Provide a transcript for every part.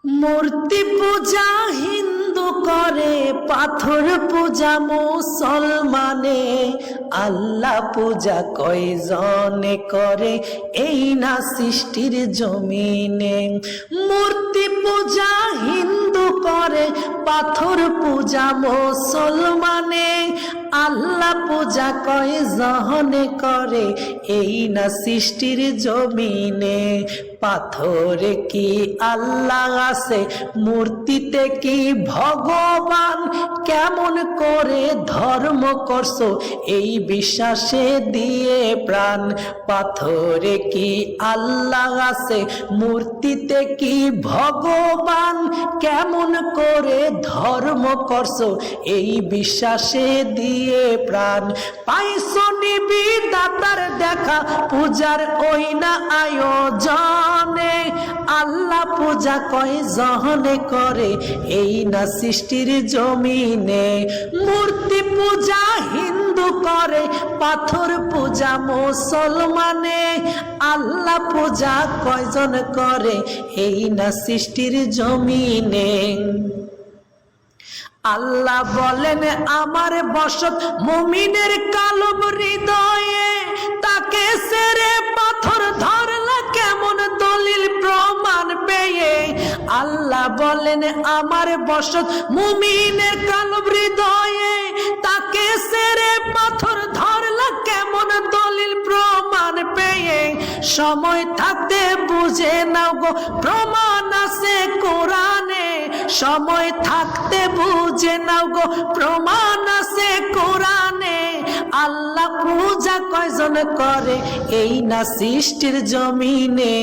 মূর্তি পূজা হিন্দু করে, পাথর পূজা মুসলমানে, আল্লাহ পূজা কয়জনে করে এই না সৃষ্টির জমিনে। মূর্তি পূজা হিন্দু করে, পাথর পূজা মুসলমানে, আল্লাহ পূজা কয়জনে করে এই না সৃষ্টির জমিনে। পাথরে কি আল্লাহ আছে, মূর্তিতে কি ভগবান, কেমন করে ধর্ম করছো এই বিশ্বাসে দিয়ে প্রাণ। পাথরে কি আল্লাহ আছে, মূর্তিতে কি ভগবান, কেমন করে ধর্ম করছো এই বিশ্বাসে দিয়ে প্রাণ। পাইছো নিবি দাতার দেখা, পূজার ওই না আয়োজনে, আল্লাহ পূজা কয়জনে করে এই না সৃষ্টির জমিনে। মূর্তি পূজা হিন্দু করে, পাথর পূজা মুসলমানে, আল্লাহ পূজা কয়জন করে এই না সৃষ্টির জমিনে। আল্লাহ বলেন আমার বসত মুমিনের কালব হৃদয়ে, তাকে সেরে পাথর ধরলা কেমন দলিল প্রমাণ পেয়ে। আল্লাহ বলেন আমার বসত মুমিনের কালব হৃদয়ে, তাকে সেরে পাথর ধরলা কেমন দলিল প্রমাণ পেয়ে। সময় থাকতে বুঝে নাও গো প্রমাণ আছে কোরআনে, সময় থাকতে বুঝে নাও গো প্রমাণ আছে কোরআনে। আল্লাহ পূজা কয়জন করে এই না সৃষ্টির জমিনে।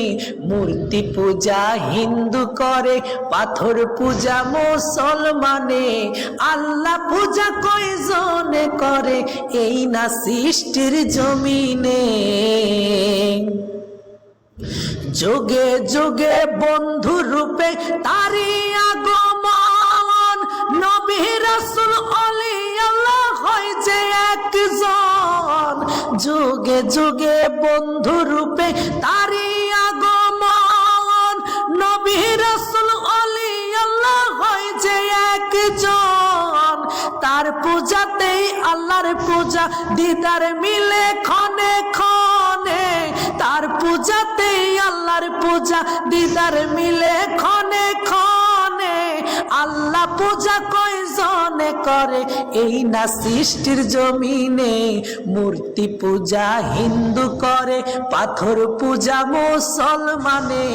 মূর্তি পূজা হিন্দু করে, পাথর পূজা মুসলমানে, আল্লাহ পূজা কয়জনে করে এই না সৃষ্টির জমিনে। যুগে যুগে বন্ধু রূপে তারি আগমন, নবী রাসূল ওলি আল্লাহ হয় যে একজন। যুগে যুগে বন্ধু রূপে তারি আগমন, নবী রাসূল ওলি আল্লাহ হয় যে একজন। তার পূজাতেই আল্লাহর পূজা দিদার মিলে ক্ষণে ক্ষণে, তার পূজাতেই আল্লাহর পূজা দিদার মিলে ক্ষণে ক্ষণে। আল্লাহ পূজা কয়জনে করে এই না সৃষ্টির জমিনে। মূর্তি পূজা হিন্দু করে, পাথর পূজা মুসলমানে,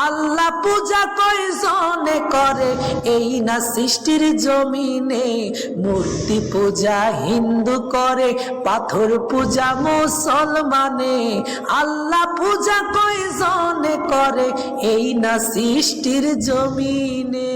আল্লাহ পূজা কয়জনে করে এই না সৃষ্টির জমিনে। মূর্তি পূজা হিন্দু করে, পাথর পূজা মুসলমানে, আল্লাহ পূজা কয়জনে করে এই না সৃষ্টির জমিনে।